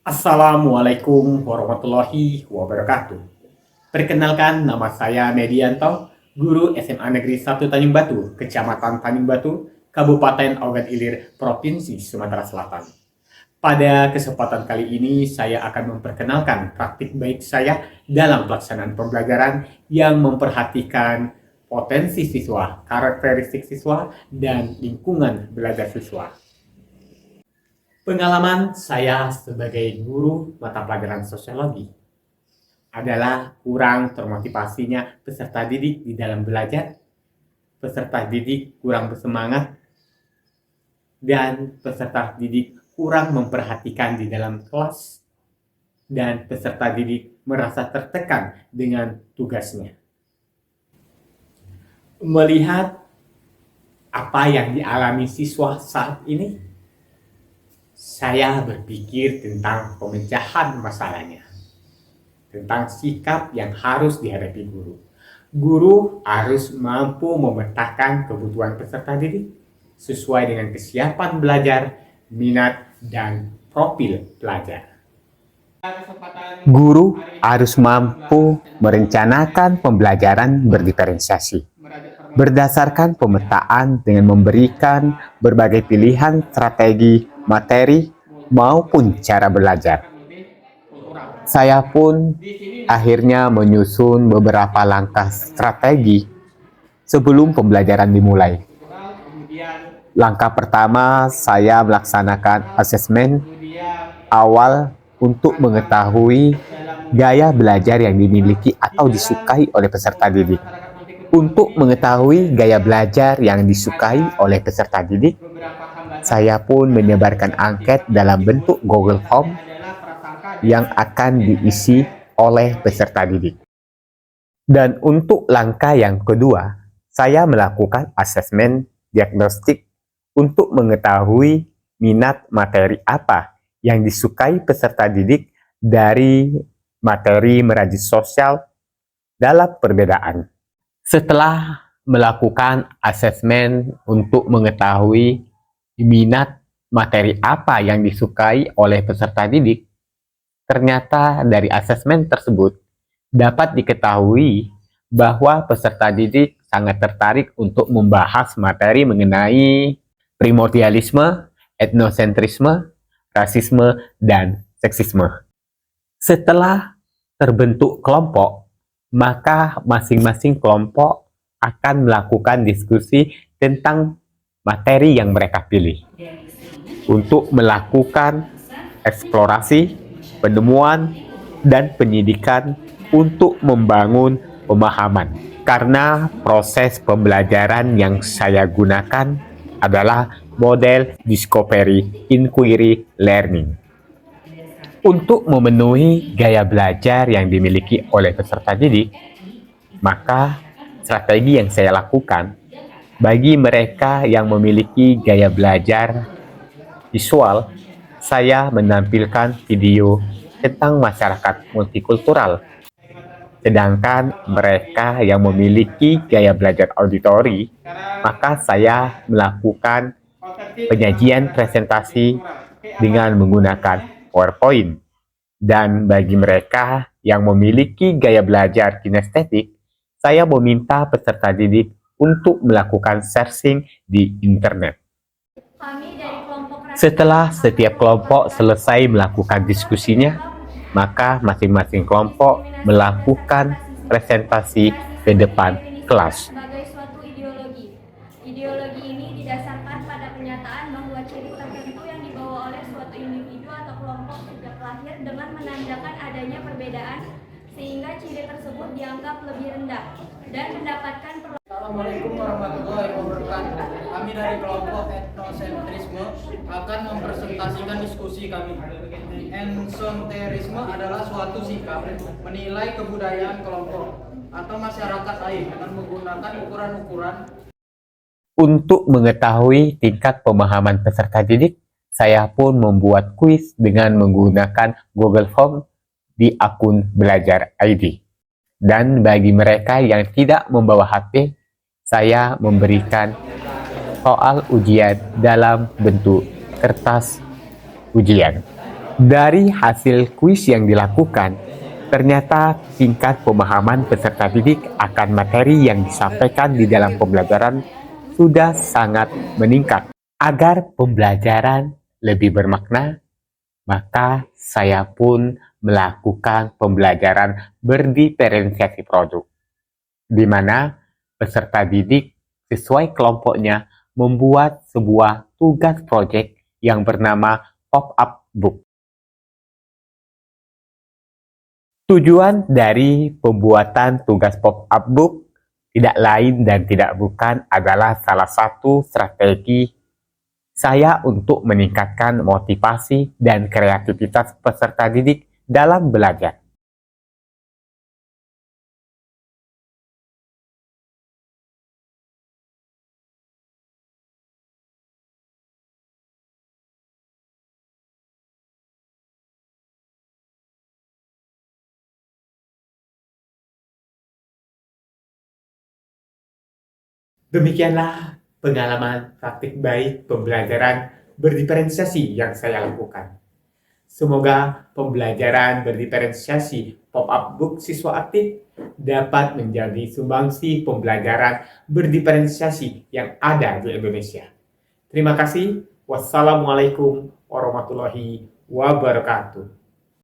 Assalamualaikum warahmatullahi wabarakatuh. Perkenalkan, nama saya Medianto, guru SMA Negeri 1 Tanjung Batu, Kecamatan Tanjung Batu, Kabupaten Ogan Ilir, Provinsi Sumatera Selatan. Pada kesempatan kali ini, saya akan memperkenalkan praktik baik saya dalam pelaksanaan pembelajaran yang memperhatikan potensi siswa, karakteristik siswa, dan lingkungan belajar siswa. Pengalaman saya sebagai guru mata pelajaran sosiologi adalah kurang termotivasinya peserta didik di dalam belajar, peserta didik kurang bersemangat, dan peserta didik kurang memperhatikan di dalam kelas, dan peserta didik merasa tertekan dengan tugasnya. Melihat apa yang dialami siswa saat ini, saya berpikir tentang pemecahan masalahnya, tentang sikap yang harus dihadapi guru. Guru harus mampu memetakan kebutuhan peserta didik sesuai dengan kesiapan belajar, minat, dan profil pelajar. Guru harus mampu merencanakan pembelajaran berdiferensiasi, berdasarkan pemetaan dengan memberikan berbagai pilihan strategi, materi, maupun cara belajar. Saya pun akhirnya menyusun beberapa langkah strategi sebelum pembelajaran dimulai. Langkah pertama, saya melaksanakan asesmen awal untuk mengetahui gaya belajar yang dimiliki atau disukai oleh peserta didik. Untuk mengetahui gaya belajar yang disukai oleh peserta didik, saya pun menyebarkan angket dalam bentuk Google Form yang akan diisi oleh peserta didik. Dan untuk langkah yang kedua, saya melakukan asesmen diagnostik untuk mengetahui minat materi apa yang disukai peserta didik dari materi merajut sosial dalam perbedaan. Setelah melakukan asesmen untuk mengetahui minat materi apa yang disukai oleh peserta didik, ternyata dari asesmen tersebut dapat diketahui bahwa peserta didik sangat tertarik untuk membahas materi mengenai primordialisme, etnosentrisme, rasisme, dan seksisme. Setelah terbentuk kelompok, maka masing-masing kelompok akan melakukan diskusi tentang materi yang mereka pilih untuk melakukan eksplorasi, penemuan, dan penyidikan untuk membangun pemahaman. Karena proses pembelajaran yang saya gunakan adalah model discovery inquiry learning. Untuk memenuhi gaya belajar yang dimiliki oleh peserta didik, maka strategi yang saya lakukan bagi mereka yang memiliki gaya belajar visual, saya menampilkan video tentang masyarakat multikultural. Sedangkan mereka yang memiliki gaya belajar auditori, maka saya melakukan penyajian presentasi dengan menggunakan PowerPoint. Dan bagi mereka yang memiliki gaya belajar kinestetik, saya meminta peserta didik untuk melakukan searching di internet. Setelah setiap kelompok selesai melakukan diskusinya, maka masing-masing kelompok melakukan presentasi ke depan kelas. Sebagai suatu ideologi. Ideologi ini didasarkan pada pernyataan bahwa ciri tertentu yang dibawa oleh suatu individu atau kelompok sejak lahir dengan menandakan adanya perbedaan sehingga ciri tersebut dianggap lebih rendah dan mendapatkan Assalamualaikum warahmatullahi wabarakatuh. Kami dari kelompok etnosentrisme akan mempresentasikan diskusi kami. Etnosentrisme adalah suatu sikap menilai kebudayaan kelompok atau masyarakat lain dengan menggunakan ukuran-ukuran. Untuk mengetahui tingkat pemahaman peserta didik, saya pun membuat kuis dengan menggunakan Google Form di akun Belajar ID. Dan bagi mereka yang tidak membawa HP, saya memberikan soal ujian dalam bentuk kertas ujian. Dari hasil kuis yang dilakukan, ternyata tingkat pemahaman peserta didik akan materi yang disampaikan di dalam pembelajaran sudah sangat meningkat. Agar pembelajaran lebih bermakna, maka saya pun melakukan pembelajaran berdiferensiasi produk, di mana peserta didik sesuai kelompoknya membuat sebuah tugas proyek yang bernama pop-up book. Tujuan dari pembuatan tugas pop-up book tidak lain dan tidak bukan adalah salah satu strategi saya untuk meningkatkan motivasi dan kreativitas peserta didik dalam belajar. Demikianlah pengalaman praktik baik pembelajaran berdiferensiasi yang saya lakukan. Semoga pembelajaran berdiferensiasi pop-up book siswa aktif dapat menjadi sumbangsi pembelajaran berdiferensiasi yang ada di Indonesia. Terima kasih. Wassalamualaikum warahmatullahi wabarakatuh.